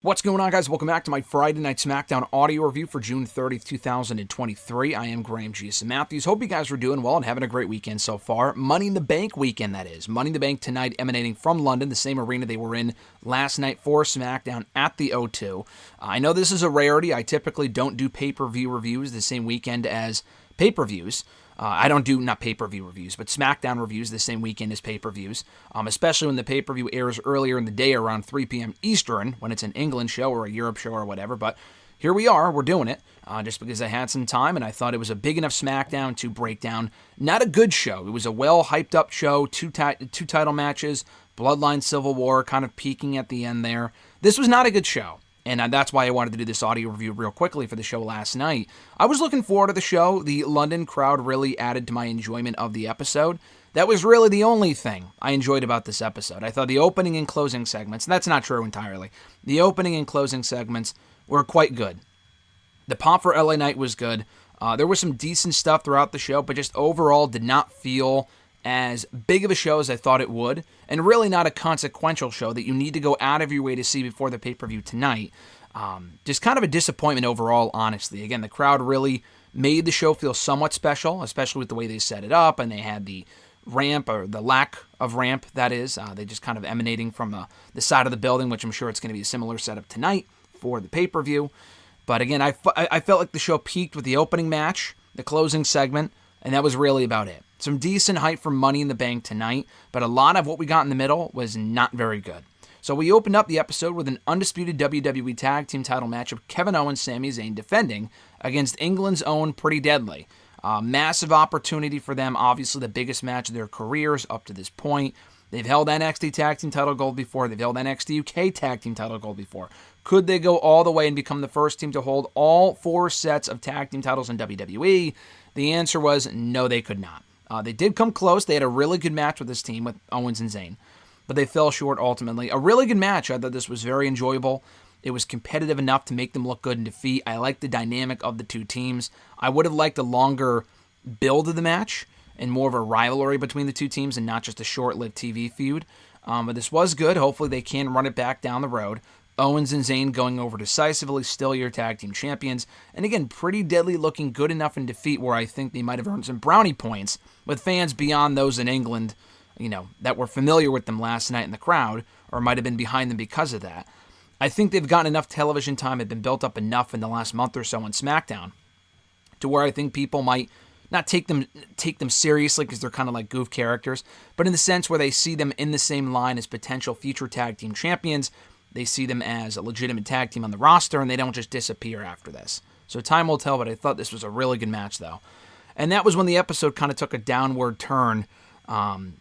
What's going on, guys? Welcome back to my Friday Night SmackDown audio review for June 30th, 2023. I am Graham G.S. Matthews. Hope you guys are doing well and having a great weekend so far. Money in the Bank weekend, that is. Money in the Bank tonight emanating from London, the same arena they were in last night for SmackDown at the O2. I know this is a rarity. I typically don't do pay-per-view reviews the same weekend as pay-per-views. I don't do, not pay-per-view reviews, but SmackDown reviews the same weekend as pay-per-views, especially when the pay-per-view airs earlier in the day around 3 p.m. Eastern, when it's an England show or a Europe show or whatever. But here we are, we're doing it, just because I had some time, and I thought it was a big enough SmackDown to break down. Not a good show. It was a well-hyped-up show, two title matches, Bloodline Civil War kind of peaking at the end there. This was not a good show. And that's why I wanted to do this audio review real quickly for the show last night. I was looking forward to the show. The London crowd really added to my enjoyment of the episode. That was really the only thing I enjoyed about this episode. I thought the opening and closing segments, and that's not true entirely, the opening and closing segments were quite good. The pop for LA Knight was good. There was some decent stuff throughout the show, but just overall did not feel as big of a show as I thought it would, and really not a consequential show that you need to go out of your way to see before the pay-per-view tonight. Just kind of a disappointment overall, honestly. Again, the crowd really made the show feel somewhat special, especially with the way they set it up, and they had the ramp, or the lack of ramp, that is. They just kind of emanating from the side of the building, which I'm sure it's going to be a similar setup tonight for the pay-per-view. But again, I felt like the show peaked with the opening match, the closing segment, and that was really about it. Some decent hype for Money in the Bank tonight, but a lot of what we got in the middle was not very good. So we opened up the episode with an undisputed WWE Tag Team title match of Kevin Owens, Sami Zayn defending against England's own Pretty Deadly. Massive opportunity for them, obviously the biggest match of their careers up to this point. They've held NXT Tag Team title gold before. They've held NXT UK Tag Team title gold before. Could they go all the way and become the first team to hold all 4 sets of tag team titles in WWE? The answer was no, they could not. They did come close. They had a really good match with this team, with Owens and Zayn, but they fell short ultimately. A really good match. I thought this was very enjoyable. It was competitive enough to make them look good in defeat. I liked the dynamic of the two teams. I would have liked a longer build of the match and more of a rivalry between the two teams and not just a short-lived TV feud. But this was good. Hopefully they can run it back down the road. Owens and Zayn going over decisively, still your tag team champions. And again, Pretty Deadly looking good enough in defeat where I think they might have earned some brownie points with fans beyond those in England, that were familiar with them last night in the crowd, or might have been behind them because of that. I think they've gotten enough television time, had been built up enough in the last month or so on SmackDown, to where I think people might not take them seriously because they're kind of like goof characters, but in the sense where they see them in the same line as potential future tag team champions. They see them as a legitimate tag team on the roster, and they don't just disappear after this. So time will tell, but I thought this was a really good match, though. And that was when the episode kind of took a downward turn,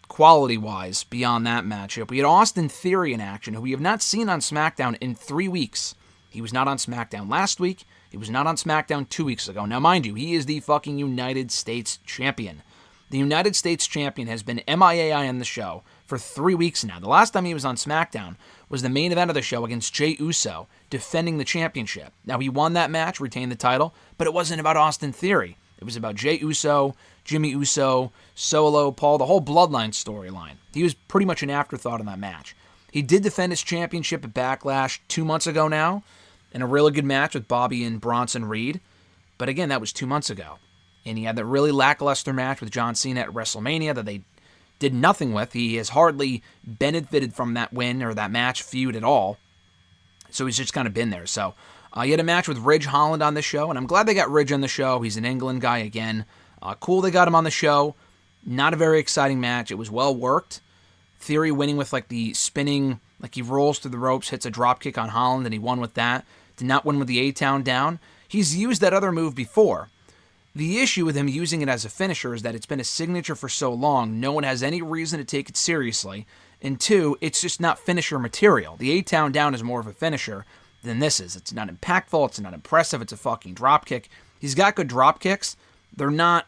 quality-wise, beyond that matchup. We had Austin Theory in action, who we have not seen on SmackDown in 3 weeks. He was not on SmackDown last week. He was not on SmackDown 2 weeks ago. Now, mind you, he is the fucking United States champion. The United States champion has been MIA on the show for 3 weeks now. The last time he was on SmackDown was the main event of the show against Jey Uso, defending the championship. Now, he won that match, retained the title, but it wasn't about Austin Theory. It was about Jey Uso, Jimmy Uso, Solo, Paul, the whole Bloodline storyline. He was pretty much an afterthought in that match. He did defend his championship at Backlash 2 months ago now, in a really good match with Bobby and Bronson Reed. But again, that was 2 months ago. And he had that really lackluster match with John Cena at WrestleMania that they did nothing with. He has hardly benefited from that win or that match feud at all. So he's just kind of been there. So he had a match with Ridge Holland on the show, and I'm glad they got Ridge on the show. He's an England guy again. Cool they got him on the show. Not a very exciting match. It was well worked. Theory winning with like the spinning, like he rolls through the ropes, hits a dropkick on Holland, and he won with that. Did not win with the A-Town down. He's used that other move before. The issue with him using it as a finisher is that it's been a signature for so long, no one has any reason to take it seriously. And 2, it's just not finisher material. The A-Town down is more of a finisher than this is. It's not impactful, it's not impressive, it's a fucking dropkick. He's got good dropkicks. They're not,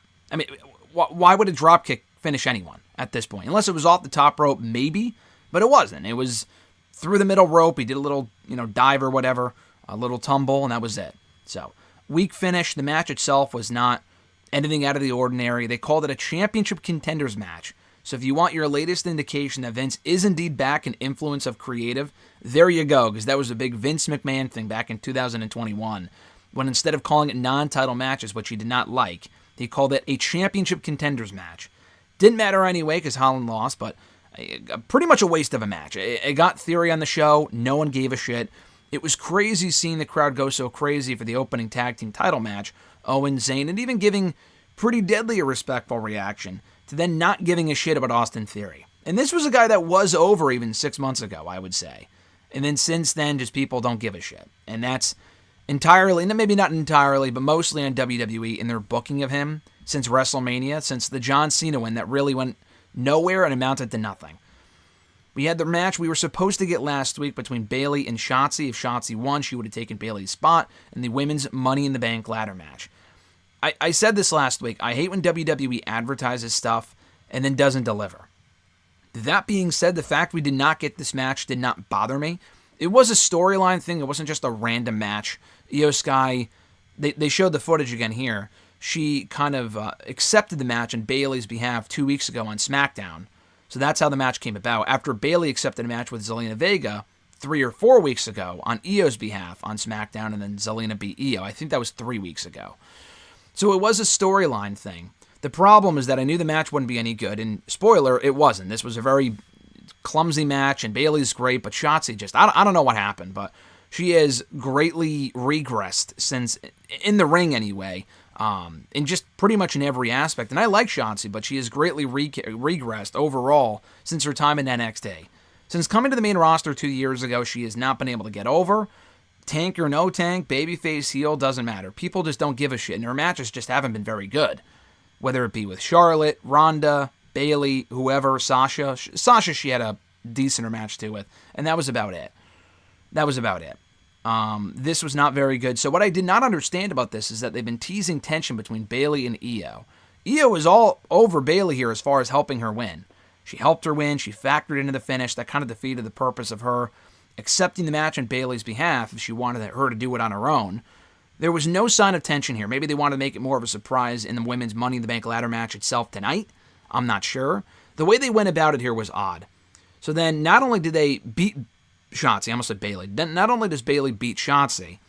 why would a dropkick finish anyone at this point? Unless it was off the top rope, maybe, but it wasn't. It was through the middle rope, he did a little, dive or whatever, a little tumble, and that was it. So, weak finish. The match itself was not anything out of the ordinary. They called it a championship contenders match. So if you want your latest indication that Vince is indeed back in influence of creative, there you go, because that was a big Vince McMahon thing back in 2021, when instead of calling it non-title matches, which he did not like, he called it a championship contenders match. Didn't matter anyway, because Holland lost, but pretty much a waste of a match. It got Theory on the show. No one gave a shit. It was crazy seeing the crowd go so crazy for the opening tag team title match, Owens, Zayn, and even giving Pretty Deadly a respectful reaction, to then not giving a shit about Austin Theory. And this was a guy that was over even 6 months ago, I would say. And then since then, just people don't give a shit. And that's entirely, maybe not entirely, but mostly on WWE in their booking of him since WrestleMania, since the John Cena win that really went nowhere and amounted to nothing. We had the match we were supposed to get last week between Bayley and Shotzi. If Shotzi won, she would have taken Bayley's spot in the women's Money in the Bank ladder match. I said this last week. I hate when WWE advertises stuff and then doesn't deliver. That being said, the fact we did not get this match did not bother me. It was a storyline thing. It wasn't just a random match. Io Sky, they showed the footage again here. She kind of accepted the match on Bayley's behalf 2 weeks ago on SmackDown. So that's how the match came about. After Bayley accepted a match with Zelina Vega 3 or 4 weeks ago on Io's behalf on SmackDown, and then Zelina beat Io. I think that was 3 weeks ago. So it was a storyline thing. The problem is that I knew the match wouldn't be any good, and spoiler, it wasn't. This was a very clumsy match, and Bayley's great, but Shotzi just, I don't know what happened, but she has greatly regressed since, in the ring anyway, in just pretty much in every aspect. And I like Shotzi, but she has greatly regressed overall since her time in NXT. Since coming to the main roster 2 years ago, she has not been able to get over. Tank or no tank, babyface, heel, doesn't matter. People just don't give a shit, and her matches just haven't been very good. Whether it be with Charlotte, Ronda, Bayley, whoever, Sasha. Sasha she had a decenter match too with, and that was about it. This was not very good. So what I did not understand about this is that they've been teasing tension between Bayley and Io. Io is all over Bayley here as far as helping her win. She helped her win. She factored into the finish. That kind of defeated the purpose of her accepting the match on Bayley's behalf if she wanted her to do it on her own. There was no sign of tension here. Maybe they wanted to make it more of a surprise in the women's Money in the Bank ladder match itself tonight. I'm not sure. The way they went about it here was odd. So then not only did they beat Shotzi, I almost said Bayley. Not only does Bayley beat Shotzi,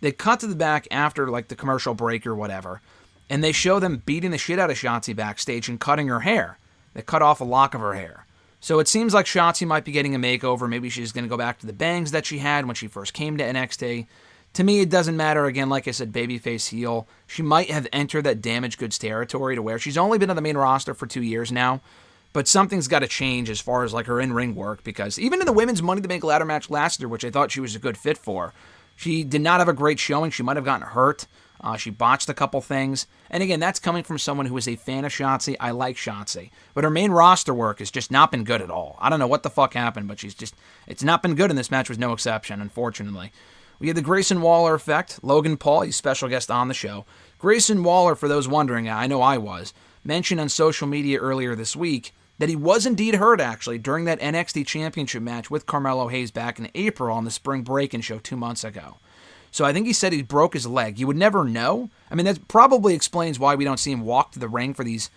they cut to the back after like the commercial break or whatever, and they show them beating the shit out of Shotzi backstage and cutting her hair. They cut off a lock of her hair. So it seems like Shotzi might be getting a makeover. Maybe she's going to go back to the bangs that she had when she first came to NXT. To me, it doesn't matter. Again, like I said, babyface, heel. She might have entered that damaged goods territory to where she's only been on the main roster for 2 years now. But something's got to change as far as like her in-ring work, because even in the women's Money in the Bank ladder match last year, which I thought she was a good fit for, she did not have a great showing. She might have gotten hurt. She botched a couple things. And again, that's coming from someone who is a fan of Shotzi. I like Shotzi. But her main roster work has just not been good at all. I don't know what the fuck happened, but it's not been good, and this match was no exception, unfortunately. We had the Grayson Waller Effect. Logan Paul, he's special guest on the show. Grayson Waller, for those wondering, I know I was, mentioned on social media earlier this week that he was indeed hurt, actually, during that NXT Championship match with Carmelo Hayes back in April on the Spring Break-In show 2 months ago. So I think he said he broke his leg. You would never know. I mean, that probably explains why we don't see him walk to the ring for these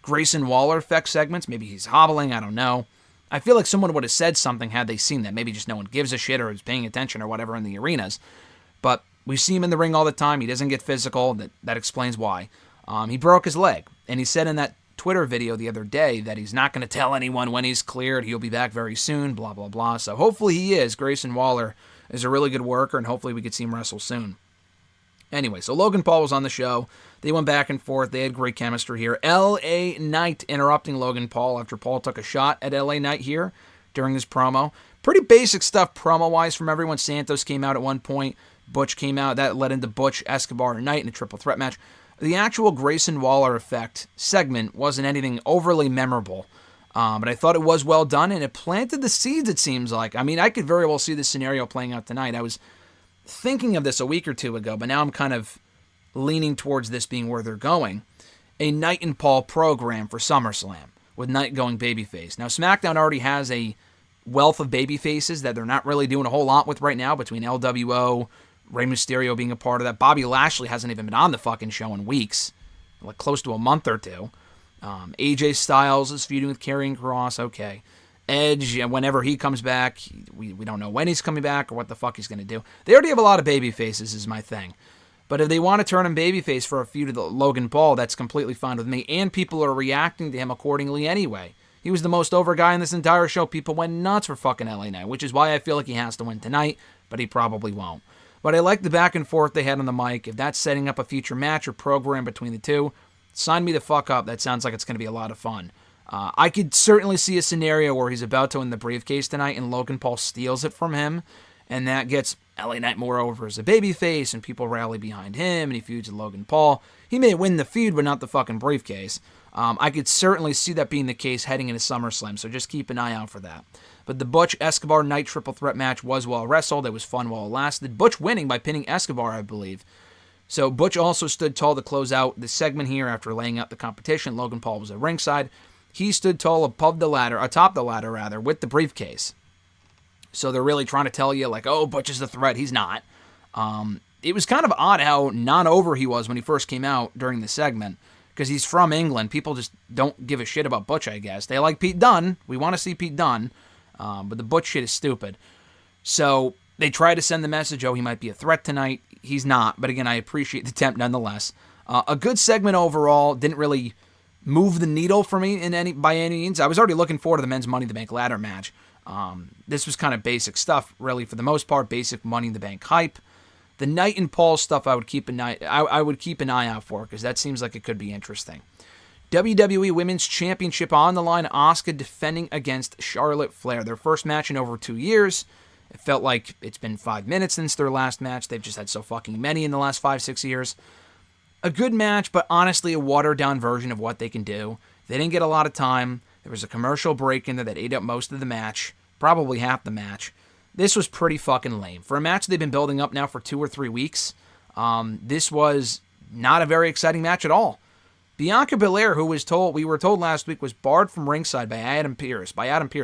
Grayson Waller Effect segments. Maybe he's hobbling, I don't know. I feel like someone would have said something had they seen that. Maybe just no one gives a shit or is paying attention or whatever in the arenas. But we see him in the ring all the time. He doesn't get physical. That explains why. He broke his leg. And he said in that Twitter video the other day that he's not going to tell anyone when he's cleared. He'll be back very soon, blah, blah, blah. So hopefully he is. Grayson Waller is a really good worker, and hopefully we could see him wrestle soon. Anyway, so Logan Paul was on the show. They went back and forth. They had great chemistry here. LA Knight interrupting Logan Paul after Paul took a shot at LA Knight here during his promo. Pretty basic stuff promo-wise from everyone. Santos came out at one point. Butch came out. That led into Butch, Escobar, and Knight in a triple threat match. The actual Grayson Waller Effect segment wasn't anything overly memorable. But I thought it was well done, and it planted the seeds, it seems like. I mean, I could very well see this scenario playing out tonight. I was thinking of this a week or two ago, but now I'm kind of leaning towards this being where they're going. A Knight and Paul program for SummerSlam, with Knight going babyface. Now, SmackDown already has a wealth of babyfaces that they're not really doing a whole lot with right now, between LWO, Rey Mysterio being a part of that. Bobby Lashley hasn't even been on the fucking show in weeks, like close to a month or two. AJ Styles is feuding with Karrion Kross. Okay. Edge, whenever he comes back, we don't know when he's coming back or what the fuck he's going to do. They already have a lot of baby faces is my thing. But if they want to turn him babyface for a feud with Logan Paul, that's completely fine with me. And people are reacting to him accordingly anyway. He was the most over guy in this entire show. People went nuts for fucking LA Knight, which is why I feel like he has to win tonight, but he probably won't. But I like the back and forth they had on the mic. If that's setting up a future match or program between the two, sign me the fuck up. That sounds like it's going to be a lot of fun. I could certainly see a scenario where he's about to win the briefcase tonight and Logan Paul steals it from him, and that gets LA Knight more over as a babyface, and people rally behind him, and he feuds with Logan Paul. He may win the feud, but not the fucking briefcase. I could certainly see that being the case heading into SummerSlam, so just keep an eye out for that. But the Butch Escobar Knight triple threat match was well wrestled. It was fun while it lasted. Butch winning by pinning Escobar, I believe. So Butch also stood tall to close out the segment here after laying out the competition. Logan Paul was at ringside. He stood tall atop the ladder, with the briefcase. So they're really trying to tell you, like, oh, Butch is the threat. He's not. It was kind of odd how non-over he was when he first came out during the segment, because he's from England. People just don't give a shit about Butch, I guess. They like Pete Dunne. We want to see Pete Dunne. But the Butch shit is stupid. So they try to send the message, oh, he might be a threat tonight. He's not. But again, I appreciate the attempt nonetheless. A good segment overall. Didn't really move the needle for me by any means. I was already looking forward to the men's Money in the Bank ladder match. This was kind of basic stuff, really, for the most part. Basic Money in the Bank hype. The Knight and Paul stuff I would keep an eye out for, because that seems like it could be interesting. WWE Women's Championship on the line. Asuka defending against Charlotte Flair. Their first match in over 2 years. It felt like it's been 5 minutes since their last match. They've just had so fucking many in the last 5-6 years. A good match, but honestly a watered-down version of what they can do. They didn't get a lot of time. There was a commercial break in there that ate up most of the match. Probably half the match. This was pretty fucking lame. For a match they've been building up now for 2 or 3 weeks, this was not a very exciting match at all. Bianca Belair, who we were told last week, was barred from ringside by Adam Pearce. I don't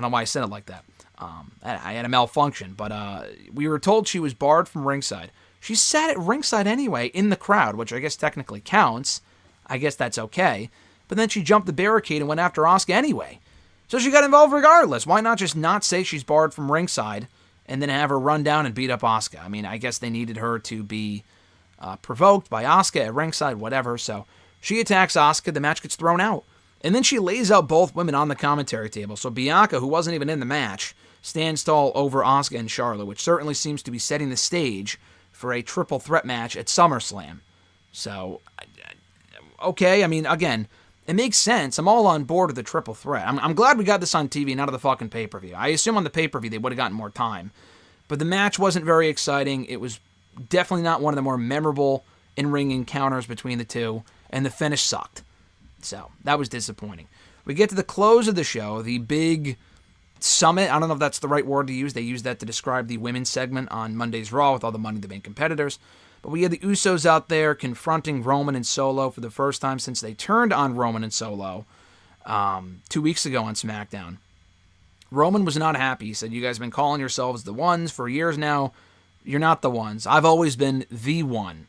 know why I said it like that. I had a malfunction, but we were told she was barred from ringside. She sat at ringside anyway, in the crowd, which I guess technically counts. I guess that's okay. But then she jumped the barricade and went after Asuka anyway. So she got involved regardless. Why not just not say she's barred from ringside and then have her run down and beat up Asuka? I mean, I guess they needed her to be provoked by Asuka at ringside, whatever. So she attacks Asuka, the match gets thrown out. And then she lays out both women on the commentary table. So Bianca, who wasn't even in the match, stands tall over Asuka and Charlotte, which certainly seems to be setting the stage for a triple threat match at SummerSlam. So, okay, I mean, again, it makes sense. I'm all on board with the triple threat. I'm glad we got this on TV, not of the fucking pay-per-view. I assume on the pay-per-view they would have gotten more time. But the match wasn't very exciting. It was definitely not one of the more memorable in-ring encounters between the two, and the finish sucked. So, that was disappointing. We get to the close of the show, the big summit. I don't know if that's the right word to use. They used that to describe the women's segment on Monday's Raw with all the Money in the Bank competitors. But we had the Usos out there confronting Roman and Solo for the first time since they turned on Roman and Solo 2 weeks ago on SmackDown. Roman was not happy. He said, you guys have been calling yourselves the ones for years now. You're not the ones. I've always been the one.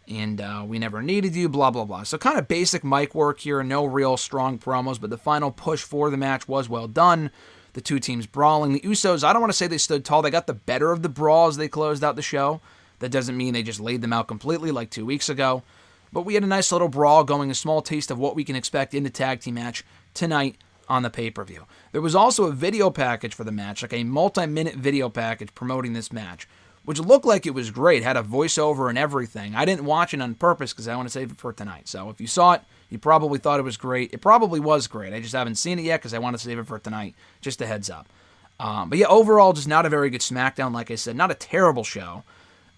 And we never needed you, blah, blah, blah. So kind of basic mic work here. No real strong promos, but the final push for the match was well done. The two teams brawling. The Usos, I don't want to say they stood tall. They got the better of the brawl as they closed out the show. That doesn't mean they just laid them out completely like 2 weeks ago. But we had a nice little brawl going, a small taste of what we can expect in the tag team match tonight on the pay-per-view. There was also a video package for the match, like a multi-minute video package promoting this match, which looked like it was great, had a voiceover and everything. I didn't watch it on purpose because I want to save it for tonight. So if you saw it, you probably thought it was great. It probably was great. I just haven't seen it yet because I want to save it for tonight. Just a heads up. But yeah, overall, just not a very good SmackDown, like I said. Not a terrible show.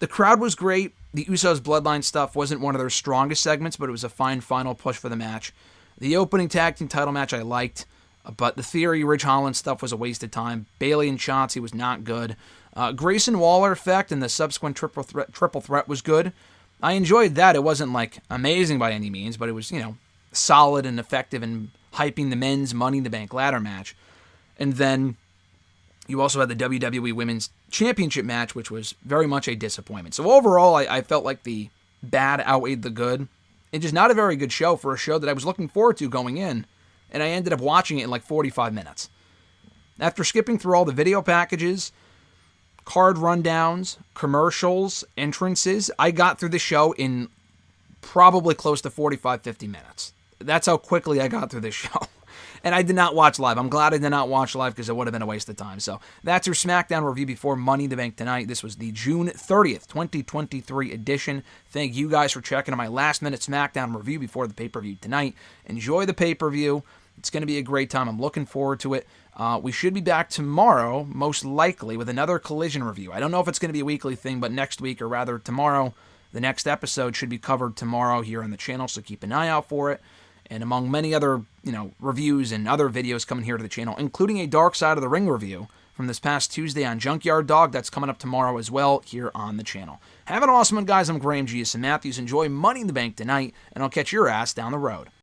The crowd was great. The Usos Bloodline stuff wasn't one of their strongest segments, but it was a fine final push for the match. The opening tag team title match I liked, but the Theory, Ridge Holland stuff was a waste of time. Bayley and Shotzi was not good. Grayson Waller Effect and the subsequent triple threat was good. I enjoyed that. It wasn't like amazing by any means, but it was, solid and effective in hyping the men's Money in the Bank ladder match. And then you also had the WWE Women's Championship match, which was very much a disappointment. So overall, I felt like the bad outweighed the good And just not a very good show for a show that I was looking forward to going in, and I ended up watching it in like 45 minutes. After skipping through all the video packages, card rundowns, commercials, entrances, I got through the show in probably close to 45, 50 minutes. That's how quickly I got through this show. And I did not watch live. I'm glad I did not watch live because it would have been a waste of time. So that's your SmackDown review before Money in the Bank tonight. This was the June 30th, 2023 edition. Thank you guys for checking out my last-minute SmackDown review before the pay-per-view tonight. Enjoy the pay-per-view. It's going to be a great time. I'm looking forward to it. We should be back tomorrow, most likely, with another Collision review. I don't know if it's going to be a weekly thing, but next week, or rather tomorrow, the next episode should be covered tomorrow here on the channel, so keep an eye out for it. And among many other, reviews and other videos coming here to the channel, including a Dark Side of the Ring review from this past Tuesday on Junkyard Dog. That's coming up tomorrow as well here on the channel. Have an awesome one, guys. I'm Graham G. Matthews. Enjoy Money in the Bank tonight, and I'll catch your ass down the road.